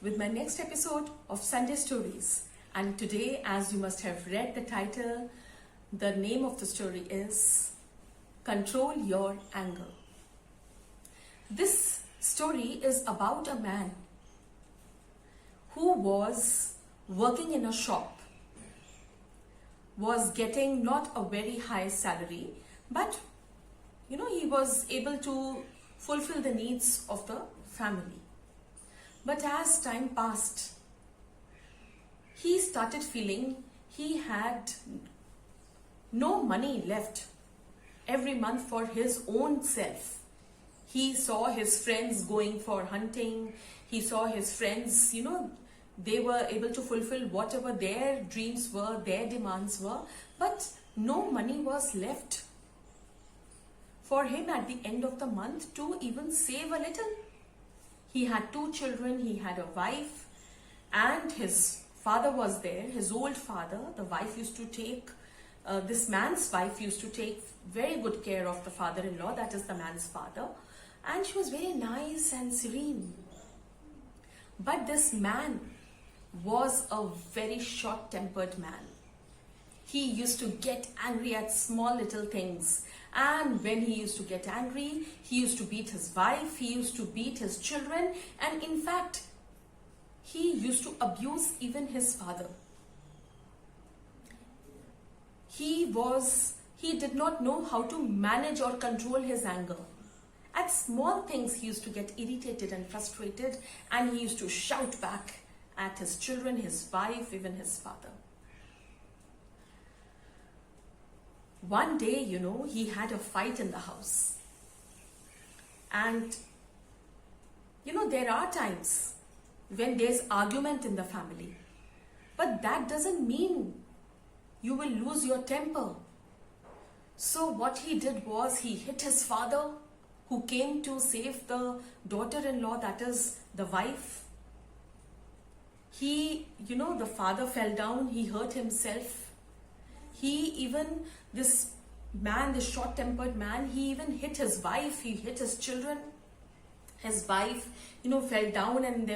with my next episode of Sunday Stories. And today, as you must have read the title, the name of the story is Control Your Anger. This story is about a man who was working in a shop, was getting not a very high salary, but he was able to fulfill the needs of the family. But as time passed, he started feeling he had no money left every month for his own self. He saw his friends going for hunting. He saw his friends, they were able to fulfill whatever their dreams were, their demands were, but no money was left for him at the end of the month to even save a little. He had 2 children, he had a wife, and his father was there, his old father. The wife used to take, this man's wife used to take very good care of the father-in-law, that is the man's father, and she was very nice and serene. But this man was a very short-tempered man. He used to get angry at small little things. And when he used to get angry, he used to beat his wife, he used to beat his children, and in fact, he used to abuse even his father. He did not know how to manage or control his anger. At small things, he used to get irritated and frustrated, and he used to shout back at his children, his wife, even his father. One day, he had a fight in the house. And, there are times when there's argument in the family. But that doesn't mean you will lose your temper. So what he did was he hit his father, who came to save the daughter-in-law, that is the wife. The father fell down, he hurt himself. This short-tempered man, he even hit his wife, he hit his children. His wife, fell down and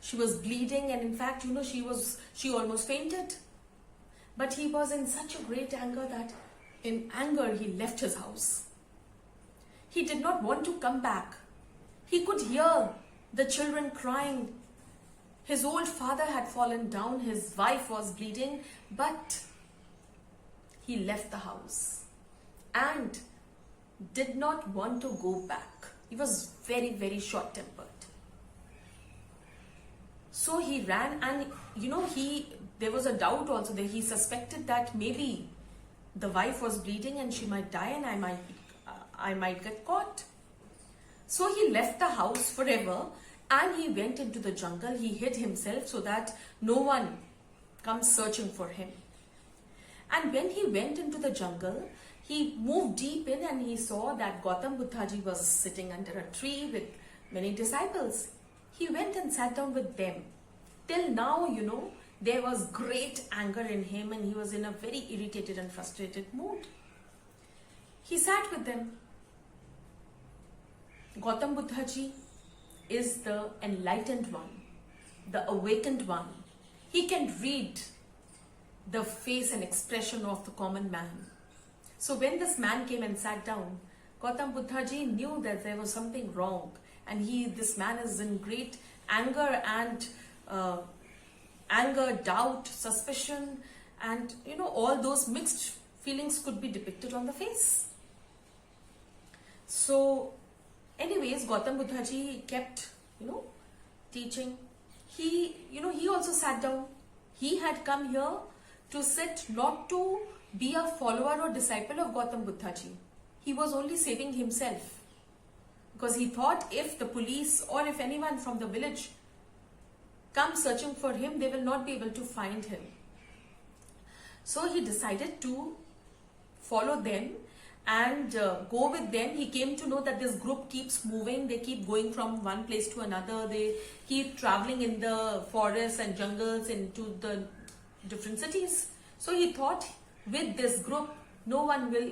she was bleeding, and in fact, she almost fainted. But he was in such a great anger that in anger, he left his house. He did not want to come back. He could hear the children crying. His old father had fallen down, his wife was bleeding, but he left the house and did not want to go back. He was very, very short-tempered. So he ran, and there was a doubt also that he suspected that maybe the wife was bleeding and she might die and I might get caught. So he left the house forever and he went into the jungle. He hid himself so that no one comes searching for him. And when he went into the jungle, he moved deep in and he saw that Gautam Buddha Ji was sitting under a tree with many disciples. He went and sat down with them. Till now, there was great anger in him and he was in a very irritated and frustrated mood. He sat with them. Gautam Buddha Ji is the enlightened one, the awakened one. He can read the face and expression of the common man. So when this man came and sat down, Gautam Buddha Ji knew that there was something wrong, and this man is in great anger and doubt, suspicion, and all those mixed feelings could be depicted on the face. So anyways, Gautam Buddha Ji kept teaching. He also sat down. He had come here to sit, not to be a follower or disciple of Gautam Buddha Ji. He was only saving himself, because he thought if the police or if anyone from the village comes searching for him, they will not be able to find him. So he decided to follow them and go with them. He came to know that this group keeps moving. They keep going from one place to another. They keep traveling in the forests and jungles into the different cities. So he thought with this group, no one will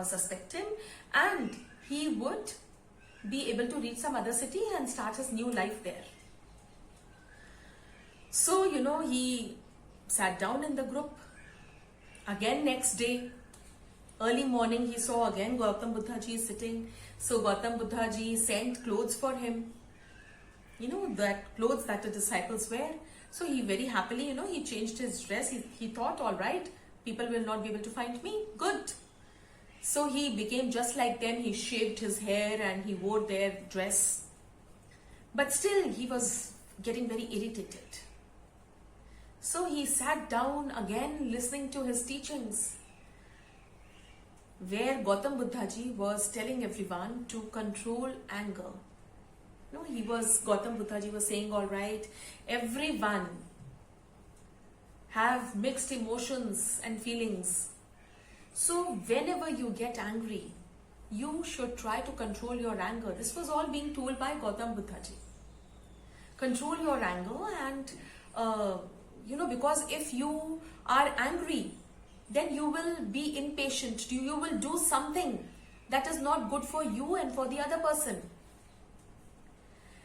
suspect him, and he would be able to reach some other city and start his new life there. So, he sat down in the group. Again, next day, early morning, he saw again Gautam Buddha ji sitting. So, Gautam Buddha ji sent clothes for him. That clothes that the disciples wear. So, he very happily, he changed his dress. He thought, all right, people will not be able to find me. Good. So, he became just like them. He shaved his hair and he wore their dress. But still, he was getting very irritated. So he sat down again listening to his teachings, where Gautam Buddha ji was telling everyone to control anger. Gautam Buddha ji was saying, all right, everyone have mixed emotions and feelings. So whenever you get angry, you should try to control your anger. This was all being told by Gautam Buddha ji. Control your anger and because if you are angry, then you will be impatient. You will do something that is not good for you and for the other person.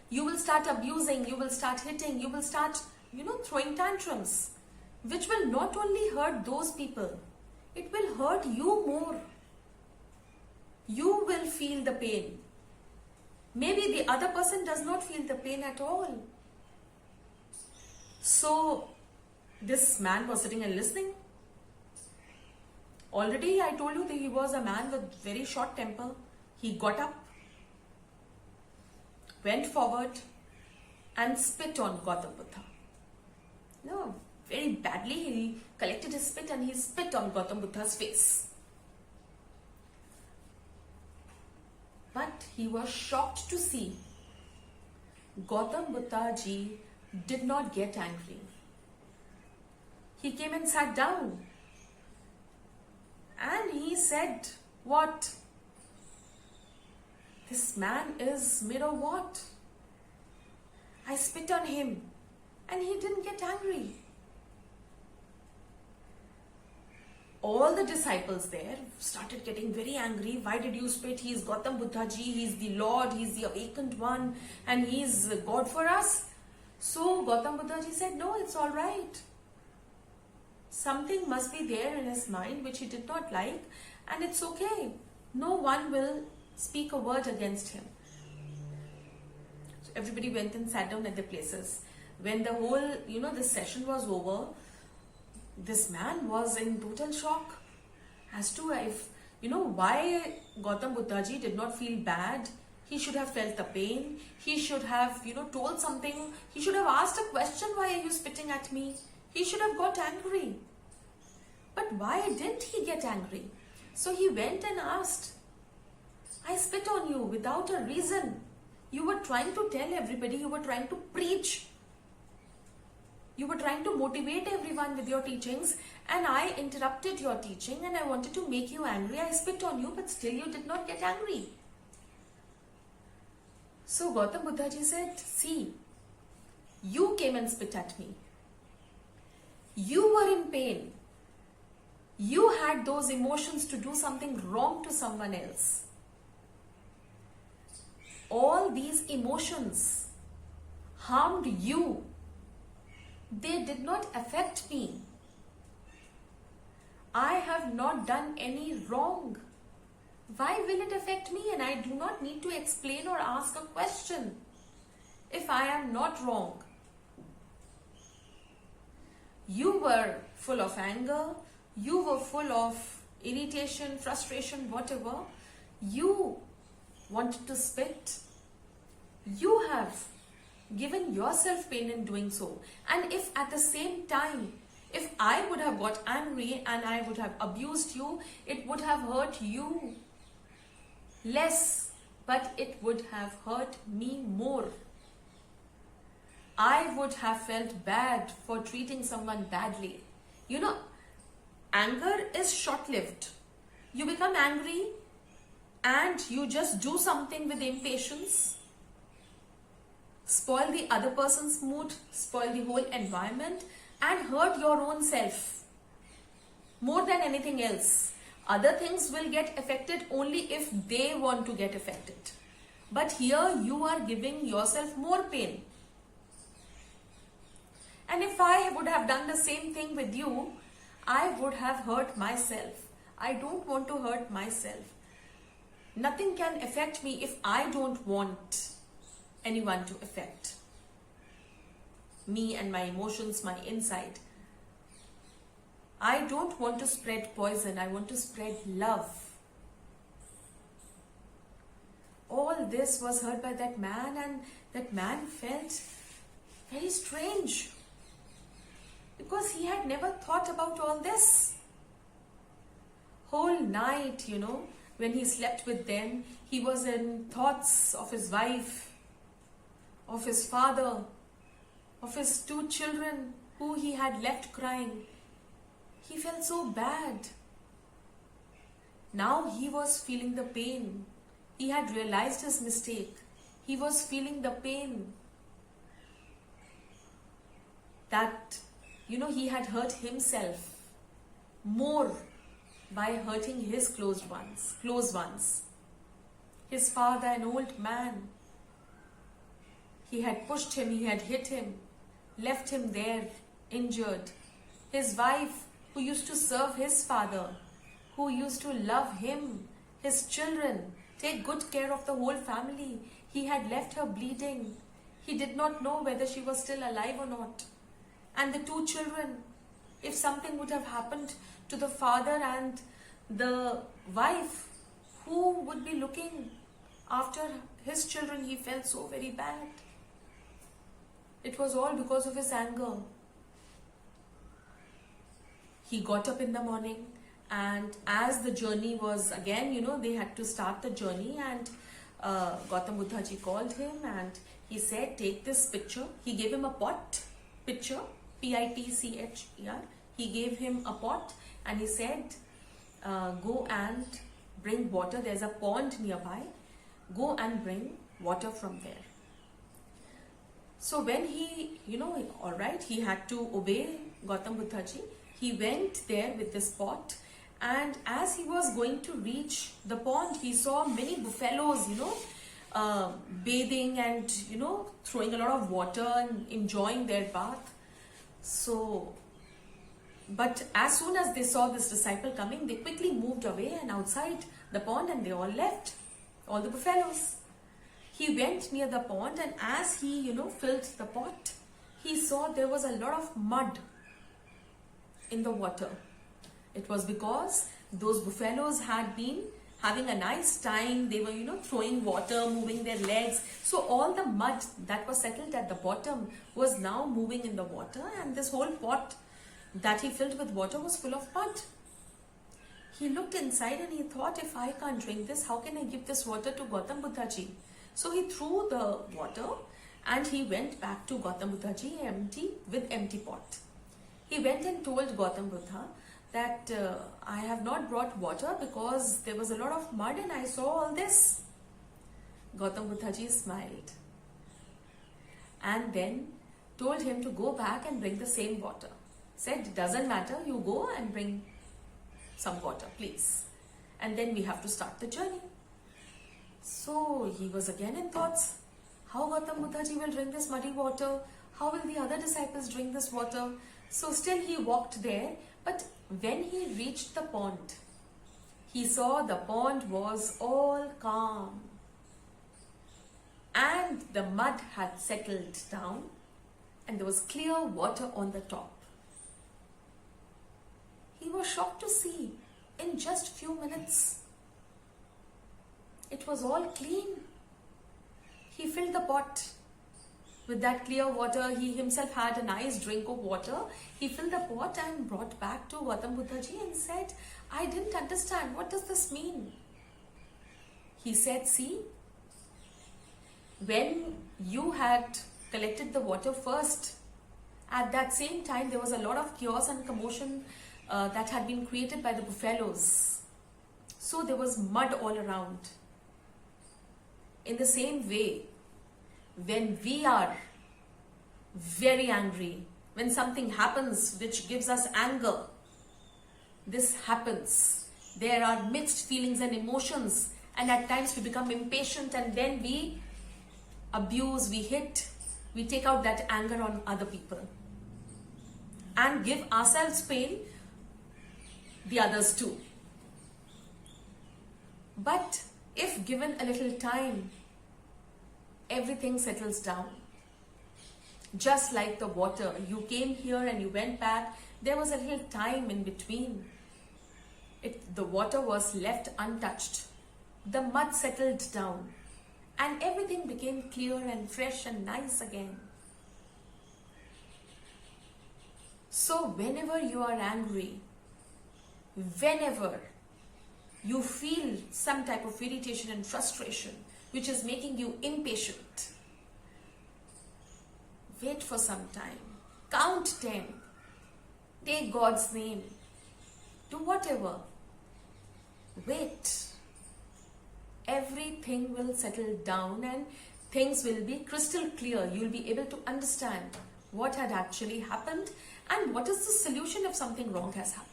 You will start abusing, you will start hitting, you will start, throwing tantrums, which will not only hurt those people, it will hurt you more. You will feel the pain. Maybe the other person does not feel the pain at all. So, this man was sitting and listening. Already I told you that he was a man with very short temper. He got up, went forward and spit on Gautam Buddha. Very badly. He collected his spit and he spit on Gautam Buddha's face. But he was shocked to see Gautam Buddha ji did not get angry. He came and sat down and he said, what? This man is made of what? I spit on him and he didn't get angry. All the disciples there started getting very angry. Why did you spit? He is Gautam Buddha ji, he is the Lord, he is the awakened one and he is God for us. So Gautam Buddha ji said, no, it's all right. Something must be there in his mind which he did not like and it's okay. No one will speak a word against him. So everybody went and sat down at their places. When the whole, this session was over, this man was in total shock as to why Gautam Buddha ji did not feel bad. He should have felt the pain. He should have, told something. He should have asked a question, why are you spitting at me? He should have got angry. But why didn't he get angry? So he went and asked, I spit on you without a reason. You were trying to tell everybody, you were trying to preach. You were trying to motivate everyone with your teachings and I interrupted your teaching and I wanted to make you angry. I spit on you but still you did not get angry. So Gautam Buddha ji said, see, you came and spit at me. You were in pain. You had those emotions to do something wrong to someone else. All these emotions harmed you. They did not affect me. I have not done any wrong. Why will it affect me? And I do not need to explain or ask a question if I am not wrong. You were full of anger. You were full of irritation, frustration, whatever. You wanted to spit. You have given yourself pain in doing so. And if at the same time, if I would have got angry and I would have abused you, it would have hurt you less, but it would have hurt me more. I would have felt bad for treating someone badly. Anger is short-lived. You become angry and you just do something with impatience, spoil the other person's mood, spoil the whole environment and hurt your own self more than anything else. Other things will get affected only if they want to get affected. But here you are giving yourself more pain. And if I would have done the same thing with you, I would have hurt myself. I don't want to hurt myself. Nothing can affect me if I don't want anyone to affect me and my emotions, my inside. I don't want to spread poison. I want to spread love. All this was heard by that man, and that man felt very strange because he had never thought about all this. Whole night, when he slept with them, he was in thoughts of his wife, of his father, of his 2 children who he had left crying. He felt so bad. Now he was feeling the pain. He had realized his mistake. He was feeling the pain that, he had hurt himself more by hurting his close ones. His father, an old man. He had pushed him, he had hit him, left him there, injured. His wife, who used to serve his father, who used to love him, his children, take good care of the whole family. He had left her bleeding. He did not know whether she was still alive or not. And the 2 children, if something would have happened to the father and the wife, who would be looking after his children? He felt so very bad. It was all because of his anger. He got up in the morning, and as the journey was again, they had to start the journey, and Gautam Buddha ji called him and he said, take this picture. He gave him a picture, P-I-T-C-H-E-R. He gave him a pot and he said, go and bring water. There's a pond nearby. Go and bring water from there. So when he, alright, he had to obey Gautam Buddha ji. He went there with this pot, and as he was going to reach the pond, he saw many buffaloes, bathing and, throwing a lot of water and enjoying their bath. So, but as soon as they saw this disciple coming, they quickly moved away and outside the pond, and they all left, all the buffaloes. He went near the pond, and as he, filled the pot, he saw there was a lot of mud in the water. It was because those buffaloes had been having a nice time. They were, throwing water, moving their legs. So all the mud that was settled at the bottom was now moving in the water, and this whole pot that he filled with water was full of mud. He looked inside and he thought, if I can't drink this, how can I give this water to Gautam Buddha ji? So he threw the water and he went back to Gautam Buddha ji with empty pot. He went and told Gautam Buddha that I have not brought water because there was a lot of mud and I saw all this. Gautam Buddha ji smiled and then told him to go back and bring the same water. Said, it doesn't matter, you go and bring some water, please. And then we have to start the journey. So he was again in thoughts. How Gautam Buddha ji will drink this muddy water? How will the other disciples drink this water? So still he walked there, but when he reached the pond, he saw the pond was all calm and the mud had settled down and there was clear water on the top. He was shocked to see in just few minutes it was all clean. He filled the pot with that clear water. He himself had a nice drink of water. He filled the pot and brought back to Gautam Buddha ji and said, I didn't understand. What does this mean? He said, see, when you had collected the water first, at that same time there was a lot of chaos and commotion that had been created by the buffaloes. So there was mud all around. In the same way, when we are very angry, when something happens which gives us anger, this happens. There are mixed feelings and emotions, and at times we become impatient and then we abuse, we hit, we take out that anger on other people. and give ourselves pain, the others too. But if given a little time, everything settles down. Just like the water, you came here and you went back, there was a little time in between. The water was left untouched. The mud settled down and everything became clear and fresh and nice again. So whenever you are angry, whenever you feel some type of irritation and frustration which is making you impatient, wait for some time, count 10, take God's name, do whatever, wait. Everything will settle down and things will be crystal clear. You'll be able to understand what had actually happened and what is the solution if something wrong has happened.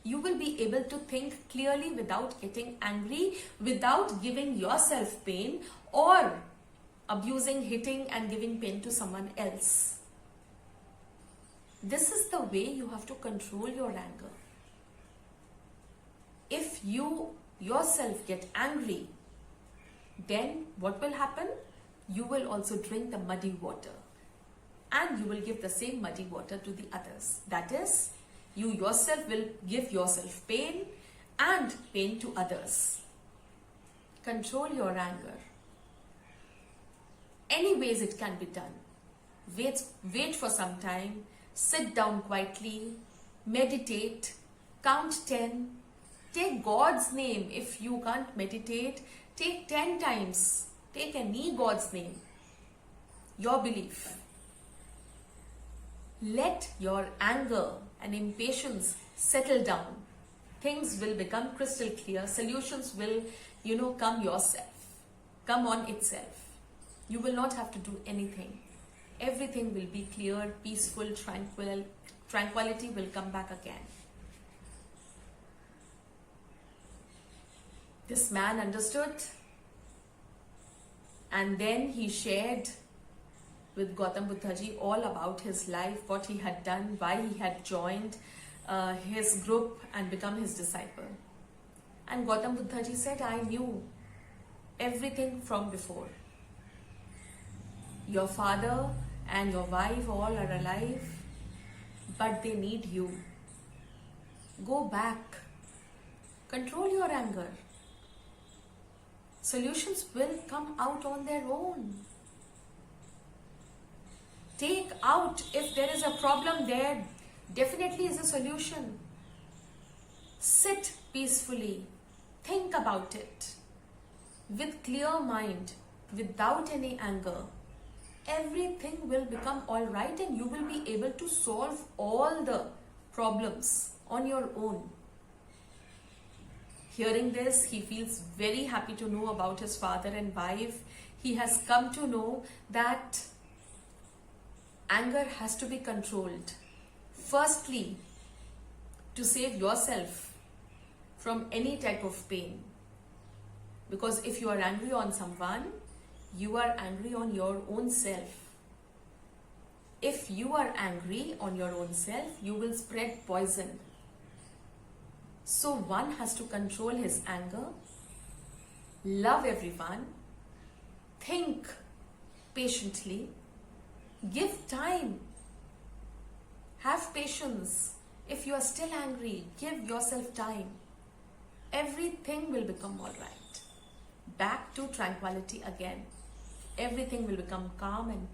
You will be able to think clearly without getting angry, without giving yourself pain or abusing, hitting and giving pain to someone else. This is the way you have to control your anger. If you yourself get angry, then what will happen? You will also drink the muddy water and you will give the same muddy water to the others. That is, you yourself will give yourself pain and pain to others. Control your anger. Any ways it can be done. Wait for some time, sit down quietly, meditate, count 10, take God's name. If you can't meditate, take 10 times. Take any God's name. Your belief. Let your anger and impatience settle down. Things will become crystal clear. Solutions will, come on itself. You will not have to do anything. Everything will be clear, peaceful, tranquil. Tranquility will come back again. This man understood, and then he shared with Gautam Buddha Ji all about his life, what he had done, why he had joined his group and become his disciple. And Gautam Buddha Ji said, I knew everything from before. Your father and your wife all are alive, but they need you. Go back. Control your anger. Solutions will come out on their own. Take out, if there is a problem there, definitely is a solution. Sit peacefully. Think about it. With clear mind, without any anger. Everything will become alright and you will be able to solve all the problems on your own. Hearing this, he feels very happy to know about his father and wife. He has come to know that anger has to be controlled. Firstly, to save yourself from any type of pain. Because if you are angry on someone, you are angry on your own self. If you are angry on your own self, you will spread poison. So one has to control his anger, love everyone, think patiently, give time, have patience. If you are still angry, give yourself time. Everything will become alright. Back to tranquility again. Everything will become calm and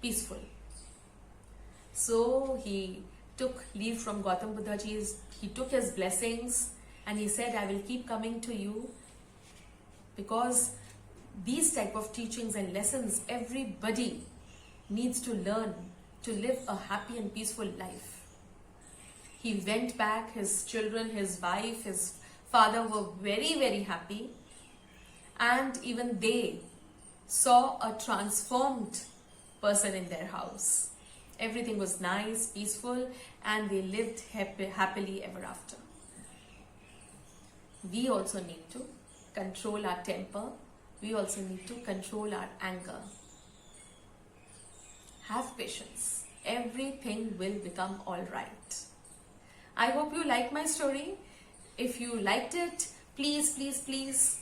peaceful. So he took leave from Gautam Buddha Ji. He took his blessings and he said, I will keep coming to you, because these type of teachings and lessons everybody needs to learn to live a happy and peaceful life. He went back. His children, his wife, his father were very, very happy, and even they saw a transformed person in their house. Everything was nice, peaceful, and they lived happily ever after. We also need to control our temper. We also need to control our anger. Have patience. everything will become all right. I hope you like my story. If you liked it, please, please, please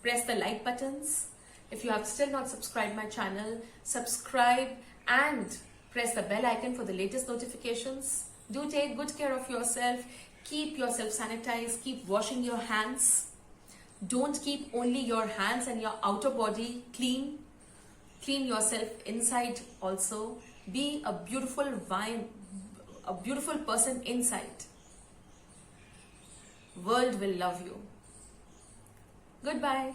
press the like buttons. If you have still not subscribed my channel, subscribe and press the bell icon for the latest notifications. Do take good care of yourself. Keep yourself sanitized. Keep washing your hands. Don't keep only your hands and your outer body clean. Clean yourself inside also. Be a beautiful person inside. World will love you. Goodbye.